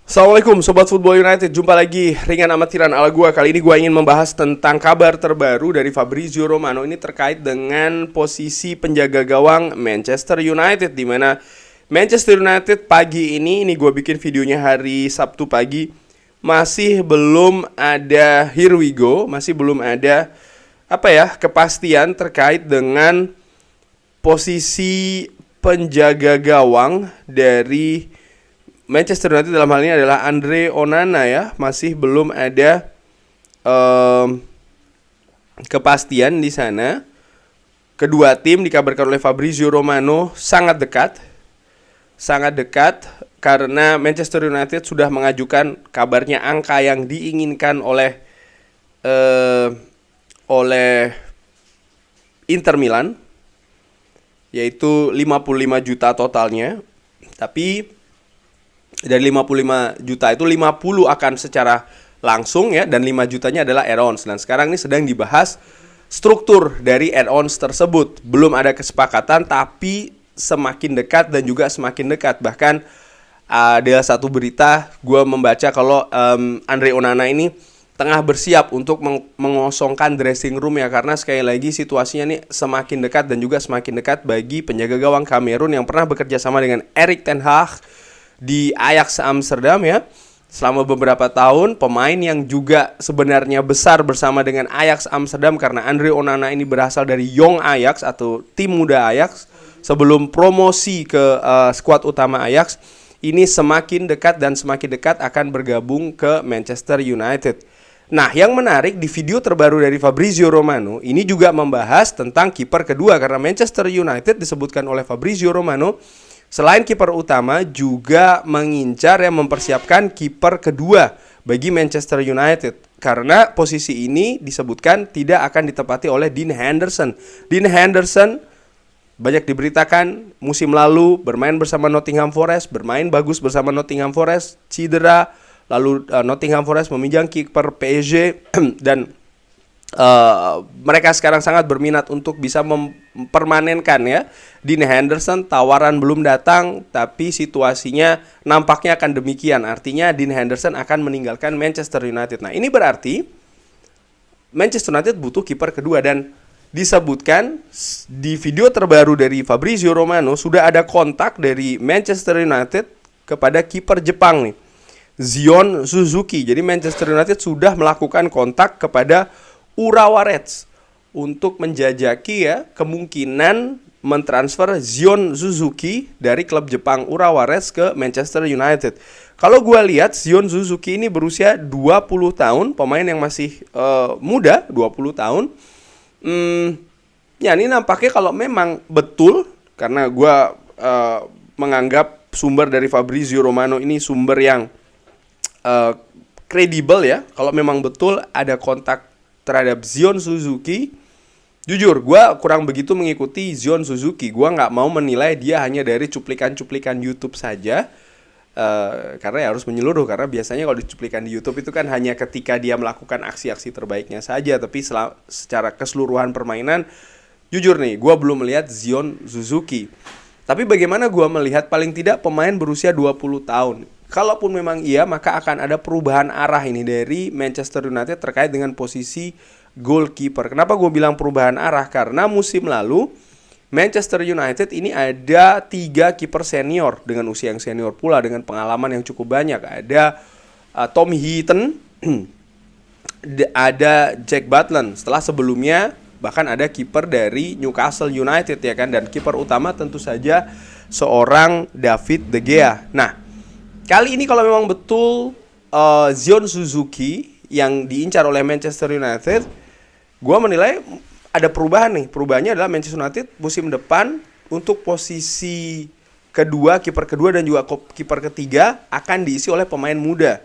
Assalamualaikum Sobat Football United, jumpa lagi ringan amatiran ala gua. Kali ini gua ingin membahas tentang kabar terbaru dari Fabrizio Romano. Ini terkait dengan posisi penjaga gawang Manchester United, di mana Manchester United pagi ini gua bikin videonya hari Sabtu pagi, masih belum ada masih belum ada kepastian terkait dengan posisi penjaga gawang dari Manchester United. Dalam hal ini adalah Andre Onana ya. Masih belum ada kepastian di sana. Kedua tim dikabarkan oleh Fabrizio Romano sangat dekat. Sangat dekat karena Manchester United sudah mengajukan kabarnya angka yang diinginkan oleh Inter Milan, yaitu 55 juta totalnya. Tapi dari 55 juta itu 50 akan secara langsung ya, dan 5 jutanya adalah add-ons. Dan sekarang ini sedang dibahas struktur dari add-ons tersebut. Belum ada kesepakatan, tapi semakin dekat dan juga semakin dekat. Bahkan ada satu berita gue membaca kalau Andre Onana ini tengah bersiap untuk mengosongkan dressing room ya, karena sekali lagi situasinya nih semakin dekat dan juga semakin dekat bagi penjaga gawang Kamerun yang pernah bekerja sama dengan Erik ten Hag di Ajax Amsterdam ya selama beberapa tahun. Pemain yang juga sebenarnya besar bersama dengan Ajax Amsterdam, karena Andre Onana ini berasal dari Young Ajax atau tim muda Ajax sebelum promosi ke skuad utama Ajax. Ini semakin dekat dan semakin dekat akan bergabung ke Manchester United. Nah, yang menarik di video terbaru dari Fabrizio Romano ini juga membahas tentang kiper kedua, karena Manchester United disebutkan oleh Fabrizio Romano selain kiper utama juga mengincar yang mempersiapkan kiper kedua bagi Manchester United, karena posisi ini disebutkan tidak akan ditempati oleh Dean Henderson. Dean Henderson banyak diberitakan musim lalu bermain bersama Nottingham Forest, bermain bagus bersama Nottingham Forest, cedera, lalu Nottingham Forest meminjam kiper PSG dan mereka sekarang sangat berminat untuk bisa mempermanenkan ya Dean Henderson. Tawaran belum datang, tapi situasinya nampaknya akan demikian. Artinya Dean Henderson akan meninggalkan Manchester United. Nah, ini berarti Manchester United butuh kiper kedua, dan disebutkan di video terbaru dari Fabrizio Romano sudah ada kontak dari Manchester United kepada kiper Jepang nih, Zion Suzuki. Jadi Manchester United sudah melakukan kontak kepada Urawa Reds untuk menjajaki ya kemungkinan mentransfer Zion Suzuki dari klub Jepang Urawa Reds ke Manchester United. Kalau gue lihat Zion Suzuki ini berusia 20 tahun, pemain yang masih muda, 20 tahun. Ya ini nampaknya kalau memang betul, karena gue menganggap sumber dari Fabrizio Romano ini sumber yang kredibel ya. Kalau memang betul ada kontak terhadap Zion Suzuki, jujur gue kurang begitu mengikuti Zion Suzuki. Gue gak mau menilai dia hanya dari cuplikan-cuplikan YouTube saja, karena ya harus menyeluruh. Karena biasanya kalau dicuplikan di YouTube itu kan hanya ketika dia melakukan aksi-aksi terbaiknya saja. Tapi secara keseluruhan permainan, jujur nih, gue belum melihat Zion Suzuki. Tapi bagaimana gue melihat paling tidak pemain berusia 20 tahun, kalaupun memang iya, maka akan ada perubahan arah ini dari Manchester United terkait dengan posisi goalkeeper. Kenapa gue bilang perubahan arah? Karena musim lalu Manchester United ini ada 3 kiper senior dengan usia yang senior pula, dengan pengalaman yang cukup banyak. Ada Tom Heaton, ada Jack Butland. Setelah sebelumnya bahkan ada kiper dari Newcastle United ya kan, dan kiper utama tentu saja seorang David De Gea. Nah, kali ini kalau memang betul Zion Suzuki yang diincar oleh Manchester United, gue menilai ada perubahan nih. Perubahannya adalah Manchester United musim depan untuk posisi kedua, kiper kedua dan juga kiper ketiga akan diisi oleh pemain muda.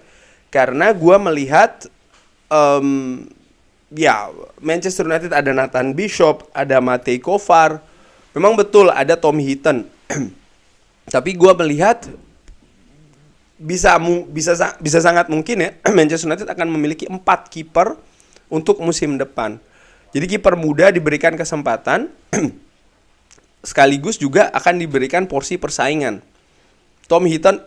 Karena gue melihat Manchester United ada Nathan Bishop, ada Matej Kovar, memang betul ada Tom Heaton. Tapi gue melihat bisa sangat mungkin ya Manchester United akan memiliki 4 kiper untuk musim depan. Jadi kiper muda diberikan kesempatan sekaligus juga akan diberikan porsi persaingan. Tom Heaton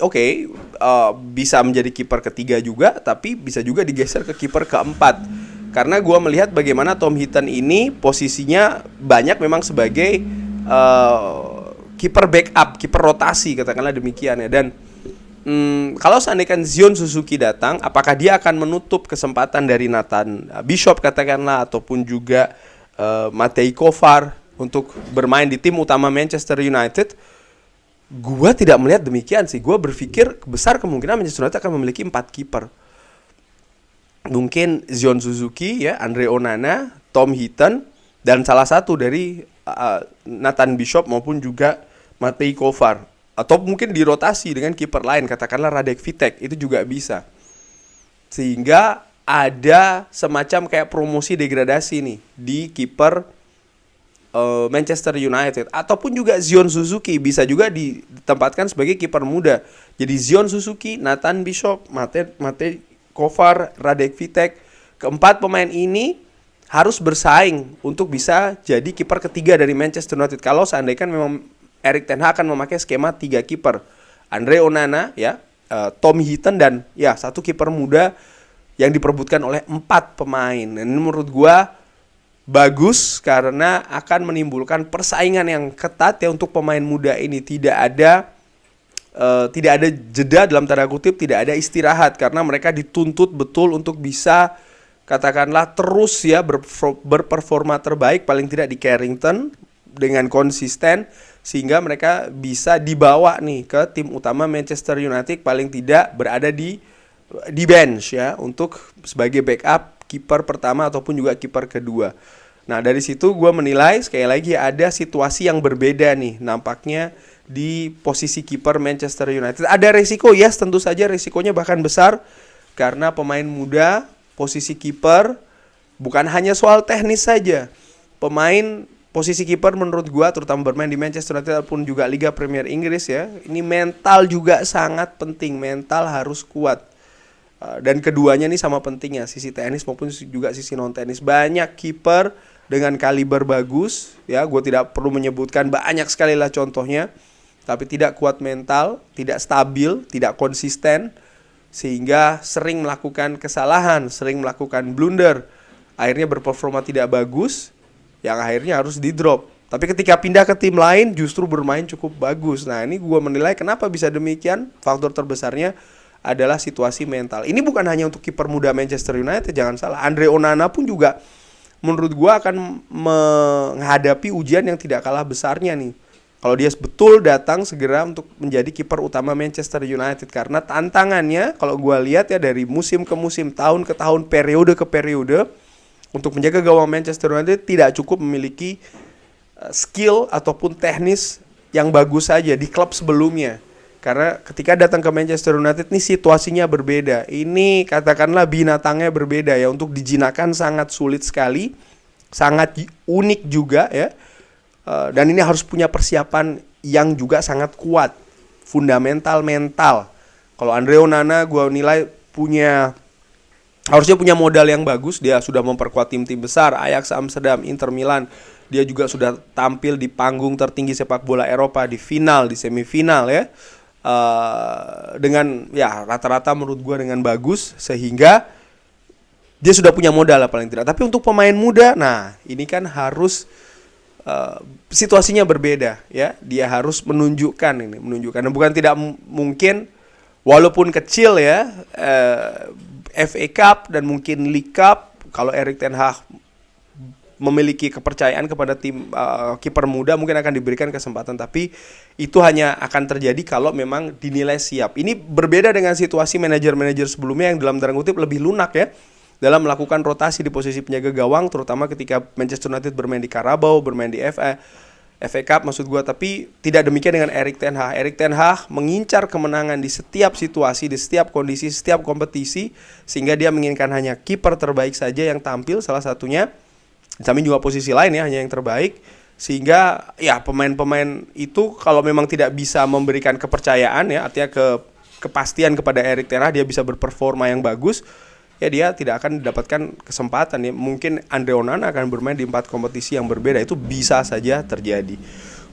bisa menjadi kiper ketiga juga, tapi bisa juga digeser ke kiper keempat. Karena gue melihat bagaimana Tom Heaton ini posisinya banyak memang sebagai kiper backup, kiper rotasi katakanlah demikian ya. Dan kalau seandainya Zion Suzuki datang, apakah dia akan menutup kesempatan dari Nathan Bishop katakanlah, ataupun juga Matej Kovar untuk bermain di tim utama Manchester United? Gua tidak melihat demikian sih. Gua berpikir besar kemungkinan Manchester United akan memiliki 4 kiper. Mungkin Zion Suzuki ya, Andre Onana, Tom Heaton, dan salah satu dari Nathan Bishop maupun juga Matej Kovar. Atau mungkin dirotasi dengan kiper lain, katakanlah Radek Vitek, itu juga bisa. Sehingga ada semacam kayak promosi degradasi nih di kiper Manchester United. Ataupun juga Zion Suzuki bisa juga ditempatkan sebagai kiper muda. Jadi Zion Suzuki, Nathan Bishop, Matej Kovar, Radek Vitek, keempat pemain ini harus bersaing untuk bisa jadi kiper ketiga dari Manchester United. Kalau seandainya memang Erik ten Hag akan memakai skema 3 kiper, Andre Onana ya, Tom Heaton, dan ya satu kiper muda yang diperebutkan oleh 4 pemain. Dan ini menurut gua bagus karena akan menimbulkan persaingan yang ketat ya untuk pemain muda ini. Tidak ada jeda dalam tanda kutip, tidak ada istirahat karena mereka dituntut betul untuk bisa katakanlah terus ya berperforma terbaik paling tidak di Carrington dengan konsisten, sehingga mereka bisa dibawa nih ke tim utama Manchester United, paling tidak berada di bench ya untuk sebagai backup kiper pertama ataupun juga kiper kedua. Nah dari situ gue menilai sekali lagi ada situasi yang berbeda nih nampaknya di posisi kiper Manchester United. Ada resiko, yes tentu saja resikonya bahkan besar karena pemain muda posisi kiper bukan hanya soal teknis saja. Pemain posisi kiper menurut gua terutama bermain di Manchester United ataupun juga Liga Premier Inggris ya, ini mental juga sangat penting, mental harus kuat. Dan keduanya nih sama pentingnya, sisi teknis maupun juga sisi non teknis. Banyak kiper dengan kaliber bagus ya, gua tidak perlu menyebutkan, banyak sekali lah contohnya, tapi tidak kuat mental, tidak stabil, tidak konsisten, sehingga sering melakukan kesalahan, sering melakukan blunder, akhirnya berperforma tidak bagus, yang akhirnya harus di drop. Tapi ketika pindah ke tim lain justru bermain cukup bagus. Nah ini gue menilai kenapa bisa demikian. Faktor terbesarnya adalah situasi mental. Ini bukan hanya untuk kiper muda Manchester United, jangan salah. Andre Onana pun juga menurut gue akan menghadapi ujian yang tidak kalah besarnya nih. Kalau dia betul datang segera untuk menjadi kiper utama Manchester United. Karena tantangannya kalau gue lihat ya dari musim ke musim, tahun ke tahun, periode ke periode, untuk menjaga gawang Manchester United tidak cukup memiliki skill ataupun teknis yang bagus saja di klub sebelumnya. Karena ketika datang ke Manchester United ini situasinya berbeda. Ini katakanlah binatangnya berbeda ya. Untuk dijinakkan sangat sulit sekali, sangat unik juga ya. Dan ini harus punya persiapan yang juga sangat kuat, fundamental mental. Kalau Andre Onana gue nilai harusnya punya modal yang bagus. Dia sudah memperkuat tim-tim besar, Ajax Amsterdam, Inter Milan. Dia juga sudah tampil di panggung tertinggi sepak bola Eropa, di final, di semifinal ya. Dengan ya rata-rata menurut gue dengan bagus, sehingga dia sudah punya modal lah paling tidak. Tapi untuk pemain muda, nah ini kan harus situasinya berbeda ya. Dia harus menunjukkan. Dan bukan tidak mungkin, walaupun kecil ya, FA Cup dan mungkin League Cup, kalau Erik ten Hag memiliki kepercayaan kepada tim kiper muda mungkin akan diberikan kesempatan, tapi itu hanya akan terjadi kalau memang dinilai siap. Ini berbeda dengan situasi manajer-manajer sebelumnya yang dalam tanda kutip lebih lunak ya dalam melakukan rotasi di posisi penjaga gawang, terutama ketika Manchester United bermain di Carabao, bermain di FA Cup maksud gue. Tapi tidak demikian dengan Erik ten Hag. Erik ten Hag mengincar kemenangan di setiap situasi, di setiap kondisi, setiap kompetisi, sehingga dia menginginkan hanya kiper terbaik saja yang tampil, salah satunya di samping juga posisi lain ya, hanya yang terbaik. Sehingga ya pemain-pemain itu kalau memang tidak bisa memberikan kepercayaan ya, artinya kepastian kepada Erik ten Hag dia bisa berperforma yang bagus, ya dia tidak akan mendapatkan kesempatan ya. Mungkin Andre Onana akan bermain di 4 kompetisi yang berbeda, itu bisa saja terjadi.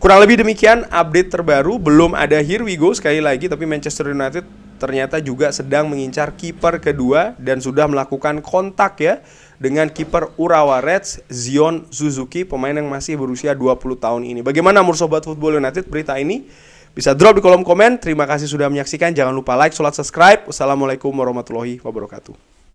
Kurang lebih demikian update terbaru. Belum ada here we go sekali lagi, tapi Manchester United ternyata juga sedang mengincar kiper kedua dan sudah melakukan kontak ya dengan kiper Urawa Reds, Zion Suzuki, pemain yang masih berusia 20 tahun ini. Bagaimana menurut Sobat Football United berita ini? Bisa drop di kolom komen. Terima kasih sudah menyaksikan. Jangan lupa like, subscribe. Wassalamualaikum warahmatullahi wabarakatuh.